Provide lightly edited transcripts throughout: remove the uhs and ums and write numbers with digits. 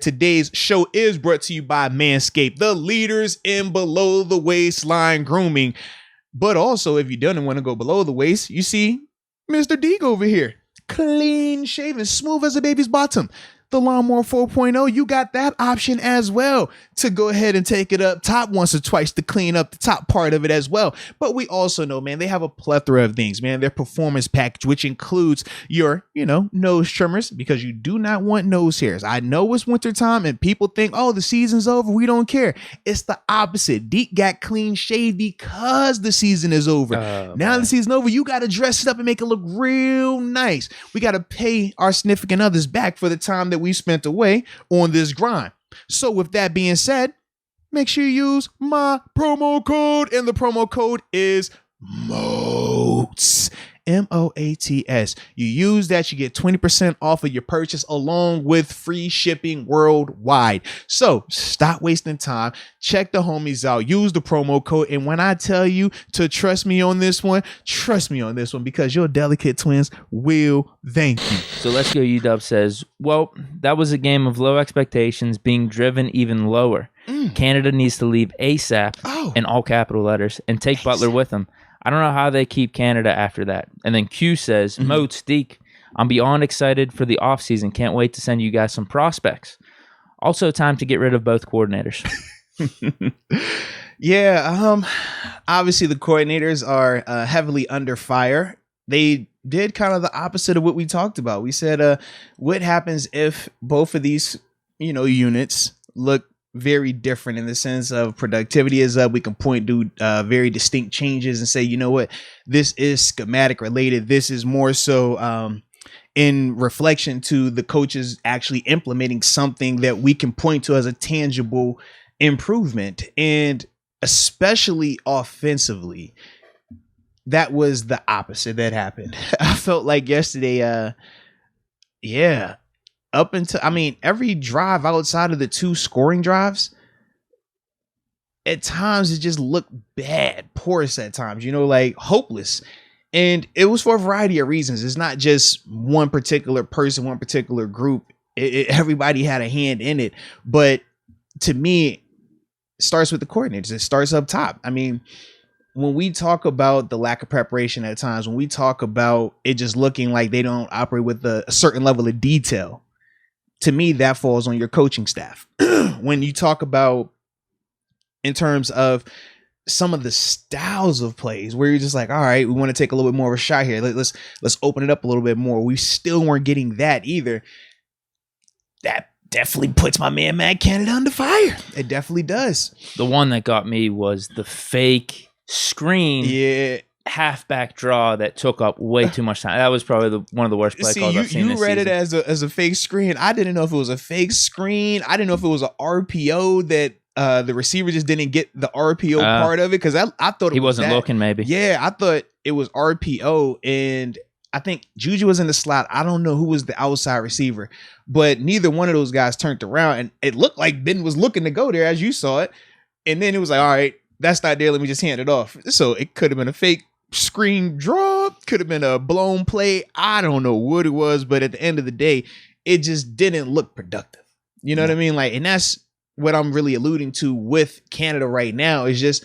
Today's show is brought to you by Manscaped, the leaders in below the waistline grooming. But also, if you don't want to go below the waist, you see Mr. Deke over here. Clean shaven, smooth as a baby's bottom. The Lawnmower 4.0, you got that option as well to go ahead and take it up top once or twice to clean up the top part of it as well. But we also know, man, they have a plethora of things, man. Their performance package, which includes your, nose trimmers, because you do not want nose hairs. I know it's wintertime and people think, oh, the season's over. We don't care. It's the opposite. Deke got clean shaved because the season is over. Now the season's over, you got to dress it up and make it look real nice. We got to pay our significant others back for the time that we spent away on this grind. So with that being said, make sure you use my promo code, and the promo code is MOATS. MOATS. You use that, you get 20% off of your purchase along with free shipping worldwide. So stop wasting time. Check the homies out. Use the promo code. And when I tell you to trust me on this one, trust me on this one, because your delicate twins will thank you. So Let's Go UW says, well, that was a game of low expectations being driven even lower. Canada needs to leave ASAP in all capital letters and take Butler with them. I don't know how they keep Canada after that. And then Q says, Moats, Deke, I'm beyond excited for the offseason. Can't wait to send you guys some prospects. Also, time to get rid of both coordinators. Yeah, obviously the coordinators are heavily under fire. They did kind of the opposite of what we talked about. We said, what happens if both of these, units look very different in the sense of productivity is up. We can point to very distinct changes and say, you know what, this is schematic related. This is more so in reflection to the coaches actually implementing something that we can point to as a tangible improvement. And especially offensively, that was the opposite that happened. I felt like yesterday, up until, every drive outside of the two scoring drives, at times it just looked bad, porous at times, like hopeless. And it was for a variety of reasons. It's not just one particular person, one particular group. Everybody had a hand in it. But to me, it starts with the coordinators. It starts up top. When we talk about the lack of preparation at times, when we talk about it just looking like they don't operate with a certain level of detail, to me, that falls on your coaching staff. When you talk about in terms of some of the styles of plays where you're just like, all right, we want to take a little bit more of a shot here. Let's open it up a little bit more. We still weren't getting that either. That definitely puts my man Matt Canada under fire. It definitely does. The one that got me was the fake screen. Yeah. Halfback draw that took up way too much time. That was probably one of the worst play calls I've seen this season. You read it as a fake screen. I didn't know if it was a fake screen. I didn't know if it was an RPO that the receiver just didn't get the RPO part of it, because I thought he wasn't looking. Maybe. Yeah, I thought it was RPO, and I think Juju was in the slot. I don't know who was the outside receiver, but neither one of those guys turned around, and it looked like Ben was looking to go there as you saw it, and then it was like, all right, that's not there. Let me just hand it off. So it could have been a fake screen draw, could have been a blown play. I don't know what it was, but at the end of the day, it just didn't look productive. You know what I mean? And that's what I'm really alluding to with Canada right now, is just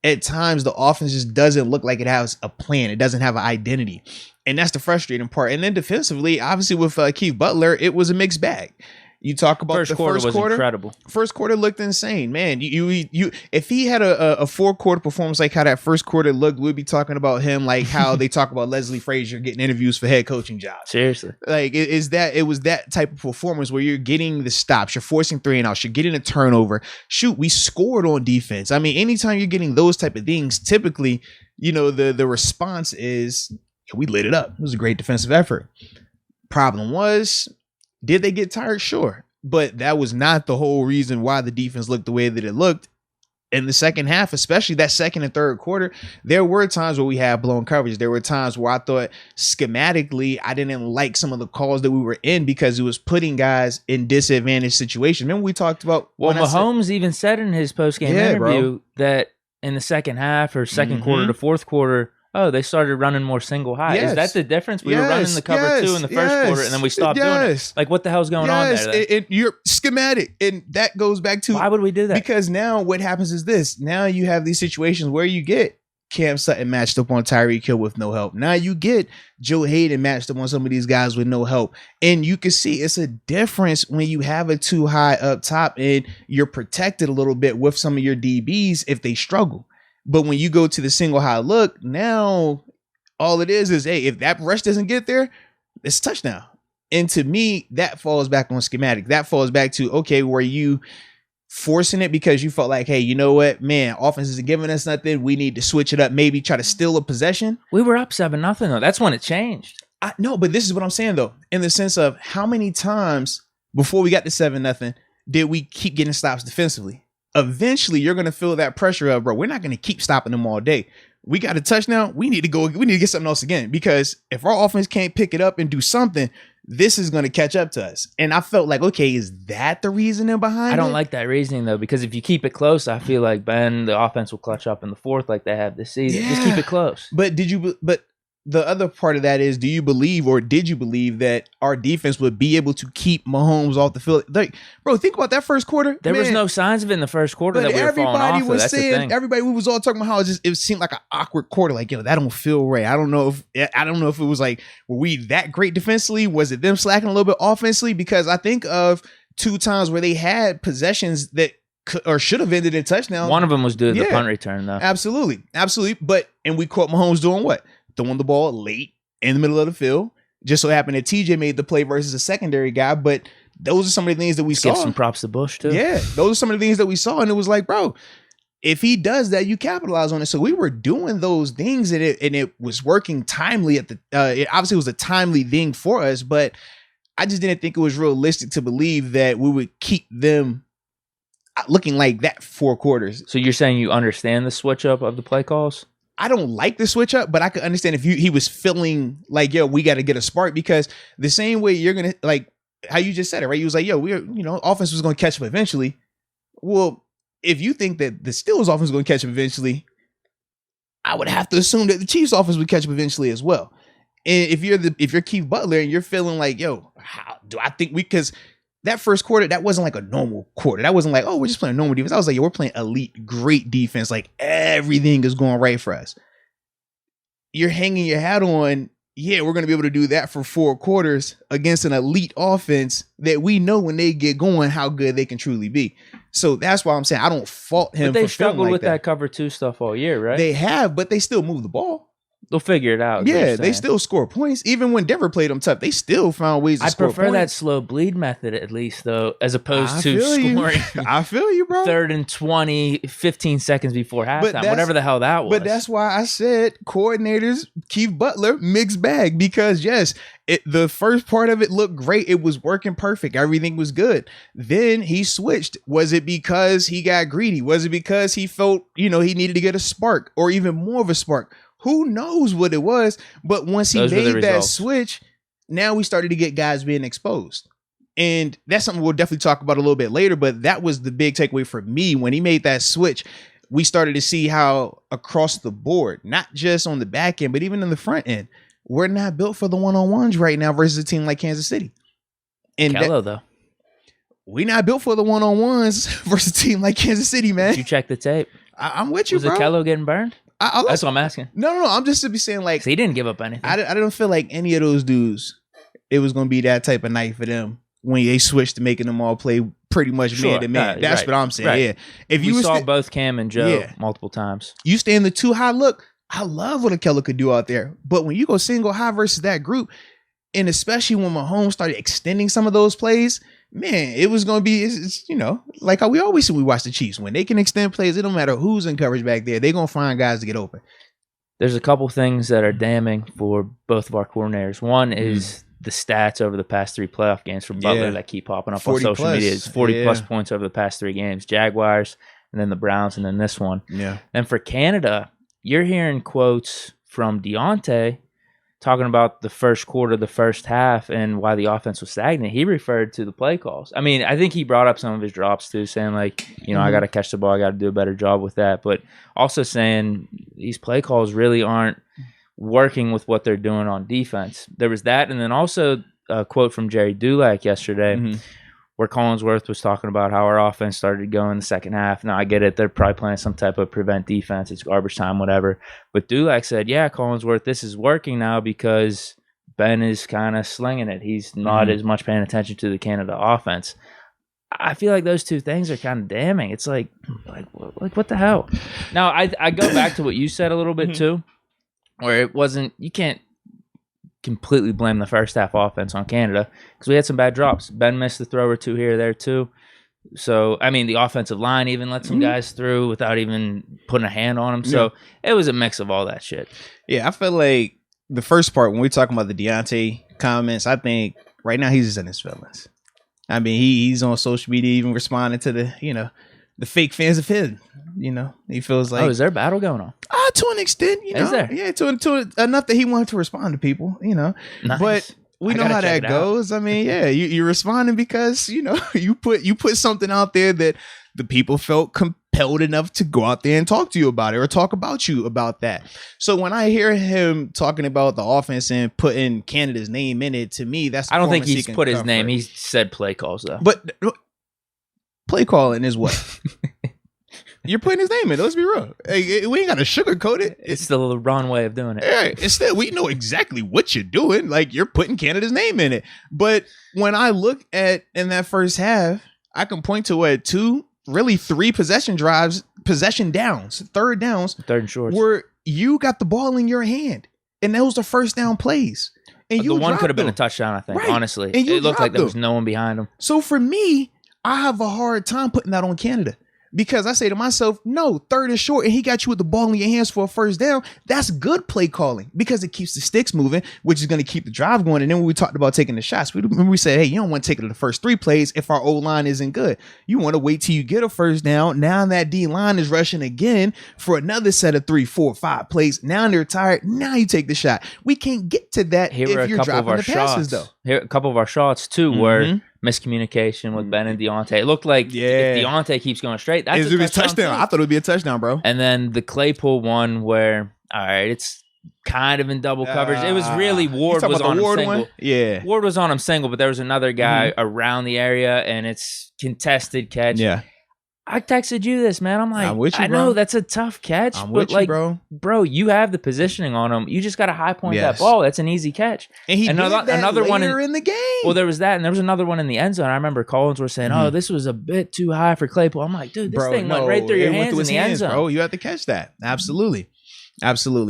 at times the offense just doesn't look like it has a plan. It doesn't have an identity. And that's the frustrating part. And then defensively, obviously with Keith Butler, it was a mixed bag. You talk about the first quarter. Incredible. First quarter looked insane, man. You if he had a 4-quarter performance like how that first quarter looked, we'd be talking about him like how they talk about Leslie Frazier getting interviews for head coaching jobs. Seriously, it was that type of performance where you're getting the stops, you're forcing 3 and outs, you're getting a turnover. Shoot, we scored on defense. Anytime you're getting those type of things, typically, the response is we lit it up. It was a great defensive effort. Problem was, did they get tired? Sure. But that was not the whole reason why the defense looked the way that it looked. In the second half, especially that second and third quarter, there were times where we had blown coverage. There were times where I thought schematically I didn't like some of the calls that we were in because it was putting guys in disadvantaged situations. Remember we talked about... Well, Mahomes even said in his post-game interview that in the second half or second quarter to fourth quarter, oh, they started running more single high. Is that the difference? We were running the cover 2 in the first quarter, and then we stopped doing it. Like, what the hell's going on there? And you're schematic, and that goes back to why would we do that? Because now what happens is this. Now you have these situations where you get Cam Sutton matched up on Tyreek Hill with no help. Now you get Joe Hayden matched up on some of these guys with no help. And you can see it's a difference when you have it too high up top and you're protected a little bit with some of your DBs if they struggle. But when you go to the single high look, now all it is, hey, if that rush doesn't get there, it's a touchdown. And to me, that falls back on schematic. That falls back to, okay, were you forcing it because you felt like, hey, you know what, man, offense isn't giving us nothing. We need to switch it up, maybe try to steal a possession. We were up 7-0 though. That's when it changed. No, but this is what I'm saying though, in the sense of how many times before we got to 7-0 did we keep getting stops defensively? Eventually, you're going to feel that pressure of, bro, we're not going to keep stopping them all day. We got a touchdown. We need to get something else again, because if our offense can't pick it up and do something, this is going to catch up to us. And I felt like, okay, is that the reasoning behind it? I don't like that reasoning, though, because if you keep it close, I feel like, Ben, the offense will clutch up in the fourth like they have this season. Just keep it close. But the other part of that is, do you believe, or did you believe, that our defense would be able to keep Mahomes off the field? Like, bro, think about that first quarter. There was no signs of it in the first quarter that we were falling off. That's the thing. Everybody, we was all talking about how it seemed like an awkward quarter. Like, yo, that don't feel right. I don't know if it was like, were we that great defensively? Was it them slacking a little bit offensively? Because I think of 2 times where they had possessions that or should have ended in touchdowns. One of them was due to the punt return, though. Absolutely. And we caught Mahomes doing what? Throwing the ball late in the middle of the field. Just so happened that TJ made the play versus a secondary guy, but those are some of the things that we saw. Give some props to Bush too. Yeah, those are some of the things that we saw, and it was like, bro, if he does that, you capitalize on it. So we were doing those things, and it was working timely at the. It obviously was a timely thing for us, but I just didn't think it was realistic to believe that we would keep them looking like that 4 quarters. So you're saying you understand the switch up of the play calls? I don't like the switch up, but I could understand if he was feeling like, yo, we got to get a spark, because the same way you're going to, like how you just said it, right? You was like, yo, offense was going to catch up eventually. Well, if you think that the Steelers offense is going to catch up eventually, I would have to assume that the Chiefs offense would catch up eventually as well. And if you're Keith Butler and you're feeling like, yo, how do I think because that first quarter, that wasn't like a normal quarter. That wasn't like, oh, we're just playing normal defense. I was like, yo, we're playing elite, great defense. Like, everything is going right for us. You're hanging your hat on, yeah, we're going to be able to do that for 4 quarters against an elite offense that we know when they get going how good they can truly be. So that's why I'm saying I don't fault him. But they struggled with that cover 2 stuff all year, right? They have, but they still move the ball. They'll figure it out. Yeah, they still score points. Even when Denver played them tough, they still found ways to score points. I prefer that slow bleed method, at least, though, as opposed to scoring. I feel you, bro. 3rd and 20, 15 seconds before halftime, whatever the hell that was. But that's why I said coordinators, Keith Butler, mixed bag. Because, yes, the first part of it looked great. It was working perfect. Everything was good. Then he switched. Was it because he got greedy? Was it because he felt, he needed to get a spark, or even more of a spark? Who knows what it was? But once he made that switch, now we started to get guys being exposed. And that's something we'll definitely talk about a little bit later. But that was the big takeaway for me. When he made that switch, we started to see how across the board, not just on the back end, but even in the front end, we're not built for the one-on-ones right now versus a team like Kansas City. And though. We're not built for the one-on-ones versus a team like Kansas City, man. Did you check the tape? I'm with you, bro. Was Kello getting burned? That's what I'm asking. No. I'm just to be saying, like, he didn't give up anything. I don't feel like any of those dudes, it was going to be that type of night for them when they switched to making them all play pretty much man to man. That's what I'm saying. Right. Yeah. If you saw both Cam and Joe multiple times. You stay in the 2 high look. I love what Kello could do out there. But when you go single high versus that group, and especially when Mahomes started extending some of those plays, man, it was going to be, it's like how we always see we watch the Chiefs. When they can extend plays, it don't matter who's in coverage back there. They're going to find guys to get open. There's a couple things that are damning for both of our coordinators. One is the stats over the past 3 playoff games for Butler that keep popping up on social media. It's 40-plus points over the past 3 games. Jaguars, and then the Browns, and then this one. Yeah. And for Canada, you're hearing quotes from Deontay talking about the first quarter, the first half, and why the offense was stagnant. He referred to the play calls. I mean, I think he brought up some of his drops too, saying like, I got to catch the ball. I got to do a better job with that. But also saying these play calls really aren't working with what they're doing on defense. There was that, and then also a quote from Jerry Dulac yesterday where Collinsworth was talking about how our offense started to go in the second half. Now, I get it. They're probably playing some type of prevent defense. It's garbage time, whatever. But Dulac said, yeah, Collinsworth, this is working now because Ben is kind of slinging it. He's not as much paying attention to the Canada offense. I feel like those two things are kind of damning. It's like what the hell? Now, I go back to what you said a little bit too, where it wasn't, you can't completely blame the first half offense on Canada because we had some bad drops. Ben missed the throw or two here or there too. So, I mean, the offensive line even let some guys through without even putting a hand on them. So, it was a mix of all that shit. Yeah, I feel like the first part, when we're talking about the Deontay comments, I think right now he's just in his feelings. I mean, he's on social media even responding to the fake fans of him. He feels like, is there a battle going on? To an extent, Is there? Yeah, to enough that he wanted to respond to people, Nice. But we know how that goes. I mean, yeah, you're responding because you put something out there that the people felt compelled enough to go out there and talk to you about it or talk about you about that. So when I hear him talking about the offense and putting Canada's name in it, to me, that's I don't think he's put his name. He said play calls though. But play calling is what? You're putting his name in. Let's be real. Hey, we ain't got to sugarcoat it. It's the LeBron way of doing it. Yeah, instead, we know exactly what you're doing. Like, you're putting Canada's name in it. But when I look at in that first half, I can point to two, really three possession downs, third downs, third and shorts, where you got the ball in your hand, and those are first down plays. And the one could have been a touchdown, I think. Right. Honestly, and it looked like there was no one behind him. So for me, I have a hard time putting that on Canada. Because I say to myself, no, third and short, and he got you with the ball in your hands for a first down. That's good play calling because it keeps the sticks moving, which is going to keep the drive going. And then when we talked about taking the shots, we said, hey, you don't want to take it to the first three plays if our O-line isn't good. You want to wait till you get a first down. Now that D-line is rushing again for another set of 3, 4, 5 plays. Now they're tired. Now you take the shot. We can't get to that if you're dropping the passes, though. Here are a couple of our shots, too, were miscommunication with Ben and Deontay. It looked like if Deontay keeps going straight, that's a touchdown. I thought it would be a touchdown, bro. And then the Claypool one where, all right, it's kind of in double coverage. It was really Ward was on him single. One? Yeah. Ward was on him single, but there was another guy around the area, and it's contested catch. Yeah. I texted you this, man. I'm like, I'm with you, I know that's a tough catch, but like, bro, you have the positioning on him. You just got to high point that ball. That's an easy catch. And another one in the game. Well, there was that, and there was another one in the end zone. I remember Collins were saying, "Oh, this was a bit too high for Claypool." I'm like, dude, this thing went right through your hands in the end zone. Bro, you have to catch that. Absolutely,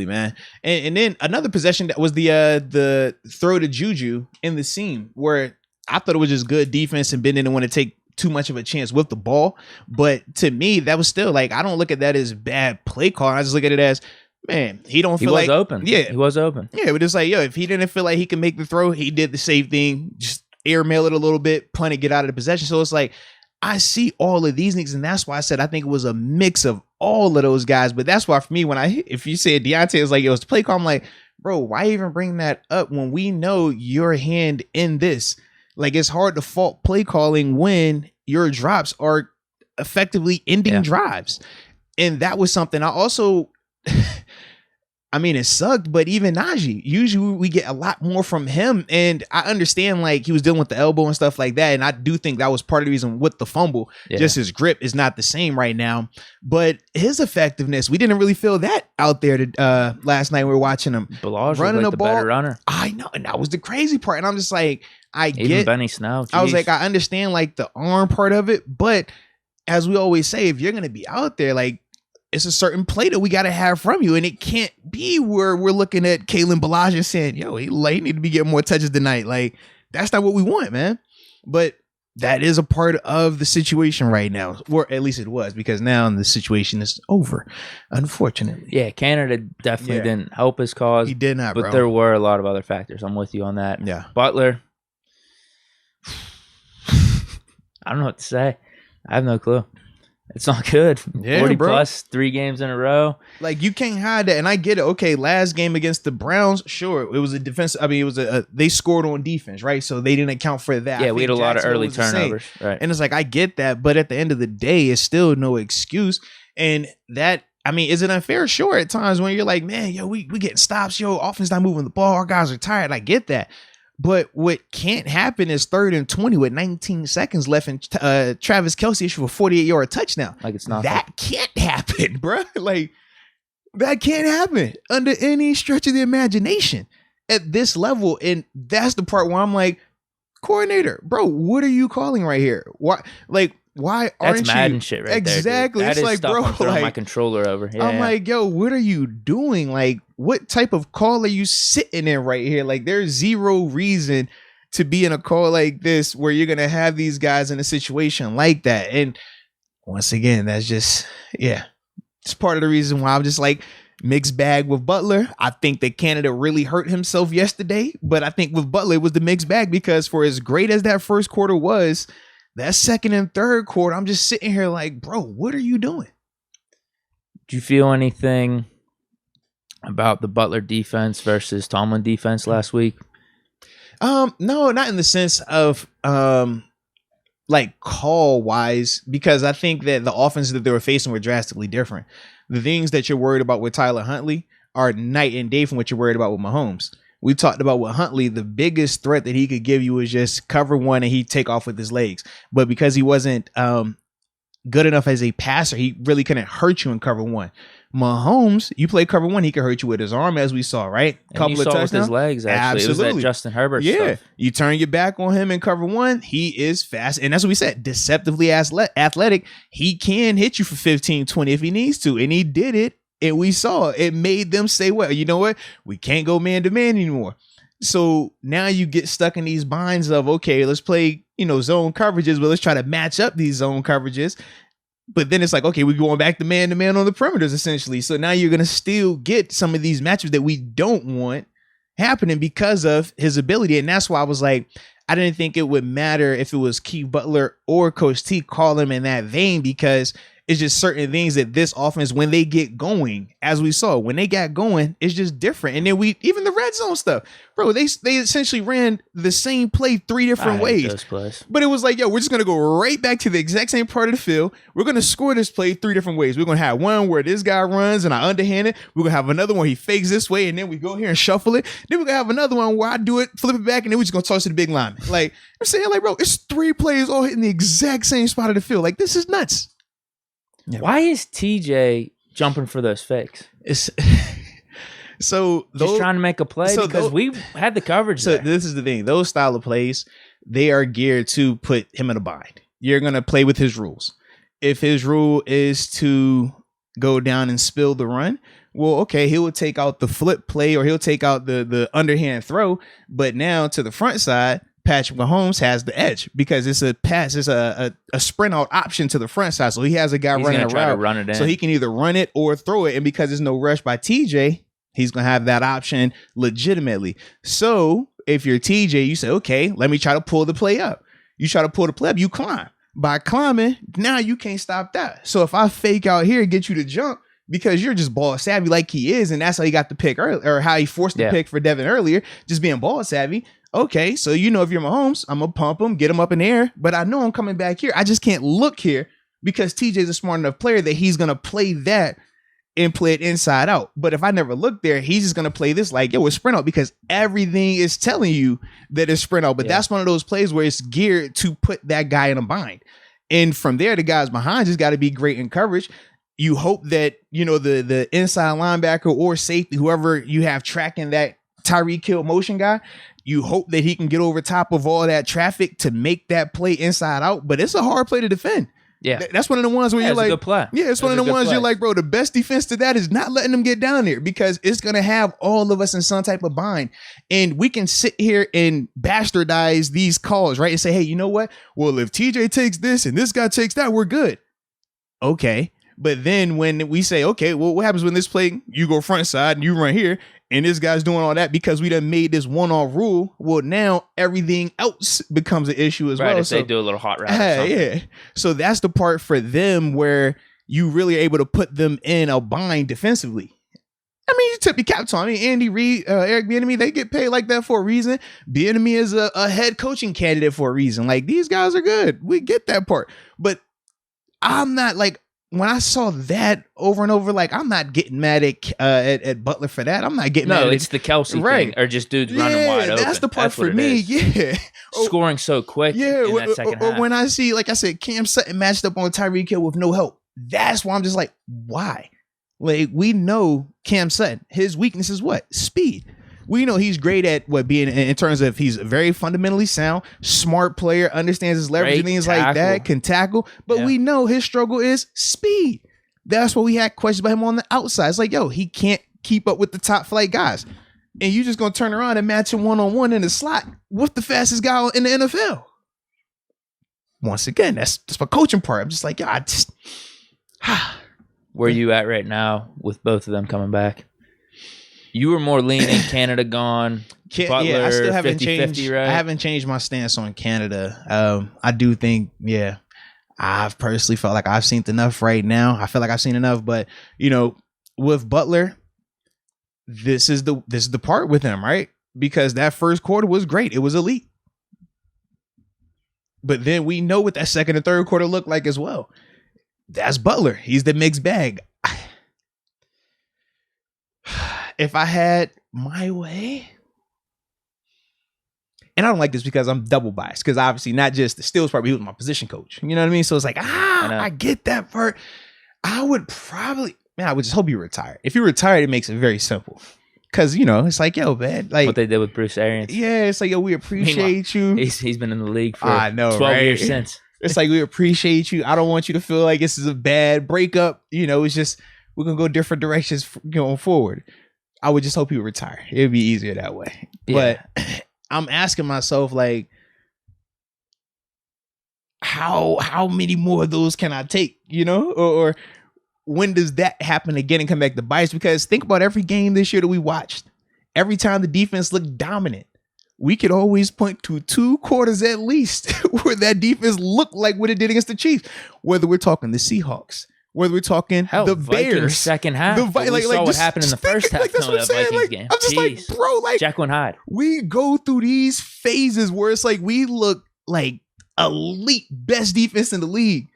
man. And then another possession that was the throw to Juju in the seam where I thought it was just good defense and Ben didn't want to take too much of a chance with the ball. But to me, that was still like, I don't look at that as bad play call. I just look at it as, man, he was open. Yeah. He was open. Yeah, but it's like, if he didn't feel like he could make the throw, he did the same thing. Just airmail it a little bit, punt it, get out of the possession. So it's like, I see all of these things, and that's why I said I think it was a mix of all of those guys. But that's why for me, if you said Deontay was like, it was the play call, I'm like, bro, why even bring that up when we know your hand in this? Like, it's hard to fault play calling when your drops are effectively ending drives. And that was something I also, I mean, it sucked, but even Najee, usually we get a lot more from him. And I understand, like, he was dealing with the elbow and stuff like that. And I do think that was part of the reason with the fumble. Yeah. Just his grip is not the same right now. But his effectiveness, we didn't really feel that out there last night. We were watching him running the ball. Better runner. I know. And that was the crazy part. And I'm just like, Even Benny Snell. Geez. I was like, I understand like the arm part of it. But as we always say, if you're going to be out there, like, it's a certain play that we got to have from you. And it can't be where we're looking at Kalen Ballage and saying, yo, he need to be getting more touches tonight. Like, that's not what we want, man. But that is a part of the situation right now. Or at least it was, because now the situation is over, unfortunately. Yeah, Canada definitely didn't help his cause. He did not, but there were a lot of other factors. I'm with you on that. Yeah. Butler, I don't know what to say. I have no clue. It's not good. 40 plus, 3 games in a row. Like, you can't hide that. And I get it. Okay, last game against the Browns, sure, it was a defense. I mean, it was they scored on defense, right? So they didn't account for that. Yeah, we had a lot of early turnovers. Right. And it's like, I get that. But at the end of the day, it's still no excuse. And that I mean, is it unfair? Sure, at times when you're like, man, yo, we getting stops, yo, offense not moving the ball, our guys are tired. I get that. But what can't happen is 3rd and 20 with 19 seconds left, and Travis Kelce issued a 48-yard touchdown. Like it's not that can't happen, bro. Like that can't happen under any stretch of the imagination at this level. And that's the part where I'm like, coordinator, bro, what are you calling right here? Why? Like, why aren't you? That's Madden shit right exactly. there. Exactly. It's like, bro, I'm throwing like my controller over. Yeah, I'm like, yo, what are you doing? Like, what type of call are you sitting in right here? Like, there's zero reason to be in a call like this where you're gonna have these guys in a situation like that. And once again, that's just, yeah, it's part of the reason why I'm just like mixed bag with Butler. I think that Canada really hurt himself yesterday, but I think with Butler it was the mixed bag because for as great as that first quarter was, that second and third quarter, I'm just sitting here like, bro, what are you doing? Do you feel anything about the Butler defense versus Tomlin defense last week? No, not in the sense of like call wise, because I think that the offenses that they were facing were drastically different. The things that you're worried about with Tyler Huntley are night and day from what you're worried about with Mahomes. We talked about with Huntley, the biggest threat that he could give you was just cover one and he'd take off with his legs. But because he wasn't good enough as a passer, he really couldn't hurt you in cover one. Mahomes, you play cover one, he could hurt you with his arm, as we saw, right? Couple of touchdowns with his legs. Actually, absolutely. It was that Justin Herbert stuff. You turn your back on him in cover one, he is fast, and that's what we said. Deceptively athletic, he can hit you for 15, 20 if he needs to, and he did it. And we saw it made them say, well, you know what? We can't go man to man anymore. So now you get stuck in these binds of, okay, let's play, zone coverages, but let's try to match up these zone coverages. But then it's like, okay, we're going back to man on the perimeters, essentially. So now you're going to still get some of these matchups that we don't want happening because of his ability. And that's why I was like, I didn't think it would matter if it was Keith Butler or Coach T call him in that vein, because it's just certain things that this offense, when they get going, as we saw, when they got going, it's just different. And then even the red zone stuff, bro, they essentially ran the same play 3 different ways. But it was like, yo, we're just going to go right back to the exact same part of the field. We're going to score this play 3 different ways. We're going to have one where this guy runs and I underhand it. We're going to have another one he fakes this way, and then we go here and shuffle it. Then we're going to have another one where I do it, flip it back, and then we're just going to toss it to the big lineman. Like, I'm saying, like, bro, it's 3 plays all hitting the exact same spot of the field. Like, this is nuts. Yeah. Why is TJ jumping for those fakes? It's just trying to make a play because we had the coverage. So there. This is the thing. Those style of plays, they are geared to put him in a bind. You're going to play with his rules. If his rule is to go down and spill the run, well, okay, he will take out the flip play or he'll take out the underhand throw. But now to the front side, Patrick Mahomes has the edge because it's a pass, it's a sprint out option to the front side. So he has a guy running a route, run it in. So he can either run it or throw it. And because there's no rush by TJ, he's going to have that option legitimately. So if you're TJ, you say, okay, let me try to pull the play up. You try to pull the play up, you climb. By climbing, now you can't stop that. So if I fake out here and get you to jump, because you're just ball savvy like he is, and that's how he got the pick early, or how he forced the pick for Devin earlier, just being ball savvy. Okay, so if you're Mahomes, I'm gonna pump him, get him up in the air, but I know I'm coming back here. I just can't look here because TJ's a smart enough player that he's gonna play that and play it inside out. But if I never look there, he's just gonna play this like, yo, it's sprint out, because everything is telling you that it's sprint out. But that's one of those plays where it's geared to put that guy in a bind. And from there, the guys behind just got to be great in coverage. You hope that, the inside linebacker or safety, whoever you have tracking that Tyreek Hill motion guy, you hope that he can get over top of all that traffic to make that play inside out. But it's a hard play to defend. Yeah. That's one of the ones where you're like, good play. Yeah, it's one of the ones you're like, bro, the best defense to that is not letting them get down there, because it's going to have all of us in some type of bind. And we can sit here and bastardize these calls, right? And say, hey, you know what? Well, if TJ takes this and this guy takes that, we're good. Okay. But then when we say, okay, well, what happens when this play, you go front side and you run here, and this guy's doing all that because we done made this one-off rule? Well, now everything else becomes an issue as well. If they do a little hot route. Yeah. So that's the part for them where you really are able to put them in a bind defensively. I mean, you tip your cap to them. I mean, Andy Reid, Eric Bieniemy, they get paid like that for a reason. Bieniemy is a head coaching candidate for a reason. Like, these guys are good. We get that part. But I'm not like, when I saw that over and over, like, I'm not getting mad at Butler for that. I'm not getting mad at it's the Kelsey thing, or just dudes running wide open. That's the part for me. Yeah, scoring so quick. Yeah, in that second half. Or when I see, like I said, Cam Sutton matched up on Tyreek Hill with no help. That's why I'm just like, why? Like, we know Cam Sutton, his weakness is what? Speed. We know he's great at being in terms of he's very fundamentally sound, smart player, understands his leverage and things like that, can tackle. But we know his struggle is speed. That's why we had questions about him on the outside. It's like, yo, he can't keep up with the top flight guys. And you just going to turn around and match him one-on-one in the slot with the fastest guy in the NFL. Once again, that's my coaching part. I'm just like, yeah, Where you at right now with both of them coming back? You were more leaning Canada gone. Butler, I still haven't 50-50, changed. right? I haven't changed my stance on Canada. I do think, I've personally felt like I've seen enough right now. I feel like I've seen enough, but with Butler, this is the part with him, right? Because that first quarter was great. It was elite. But then we know what that second and third quarter looked like as well. That's Butler. He's the mixed bag. If I had my way, and I don't like this because I'm double biased, because obviously not just the Steelers part, but he was my position coach. You know what I mean? So it's like, I get that part. I would just hope you retire. If you retire, it makes it very simple. Because, it's like, yo, man. Like, what they did with Bruce Arians. Yeah, it's like, yo, we appreciate you. He's been in the league for 12 years since. It's like, we appreciate you. I don't want you to feel like this is a bad breakup. It's just, we're going to go different directions going forward. I would just hope he would retire. It would be easier that way. Yeah. But I'm asking myself, like, how many more of those can I take, or when does that happen again and come back to bite us? Because think about every game this year that we watched. Every time the defense looked dominant, we could always point to 2 quarters at least where that defense looked like what it did against the Chiefs. Whether we're talking the Seahawks, whether we're talking the Bears, second half, we saw what happened in the first half of that Vikings game. I'm just like, bro, like, Jekyll and Hyde. We go through these phases where it's like we look like elite, best defense in the league,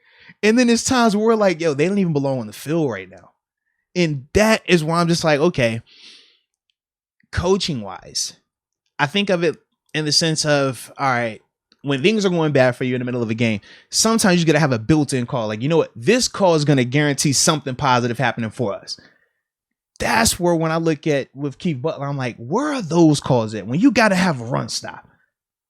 and then there's times where we're like, yo, they don't even belong on the field right now, and that is why I'm just like, okay, coaching wise, I think of it in the sense of, all right, when things are going bad for you in the middle of a game, sometimes you got to have a built-in call. Like, you know what? This call is going to guarantee something positive happening for us. That's where when I look at with Keith Butler, I'm like, where are those calls at? When you got to have a run stop.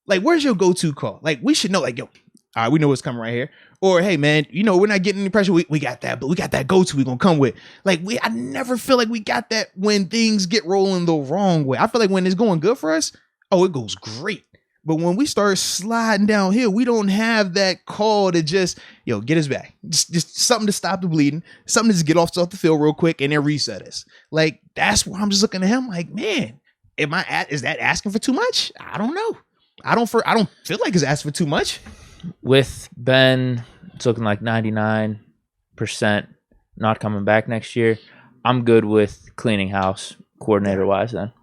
Like, where's your go-to call? Like, we should know, like, yo, all right, we know what's coming right here. Or, hey, man, we're not getting any pressure. We got that, but we got that go-to we're going to come with. Like, I never feel like we got that when things get rolling the wrong way. I feel like when it's going good for us, it goes great. But when we start sliding downhill, we don't have that call to just, get us back. Just something to stop the bleeding, something to just get off the field real quick and then reset us. Like, that's why I'm just looking at him like, man, is that asking for too much? I don't know. I don't feel like it's asking for too much. With Ben, it's looking like 99% not coming back next year. I'm good with cleaning house coordinator-wise then.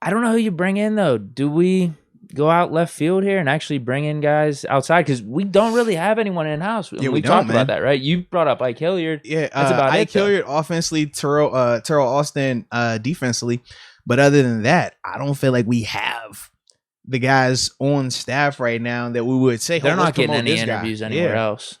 I don't know who you bring in, though. Do we go out left field here and actually bring in guys outside? Because we don't really have anyone in-house. Yeah, we talked about that, right? You brought up Ike Hilliard. Yeah, that's about Ike Hilliard offensively, Terrell Austin defensively. But other than that, I don't feel like we have the guys on staff right now that we would say they're not getting any interviews anywhere else.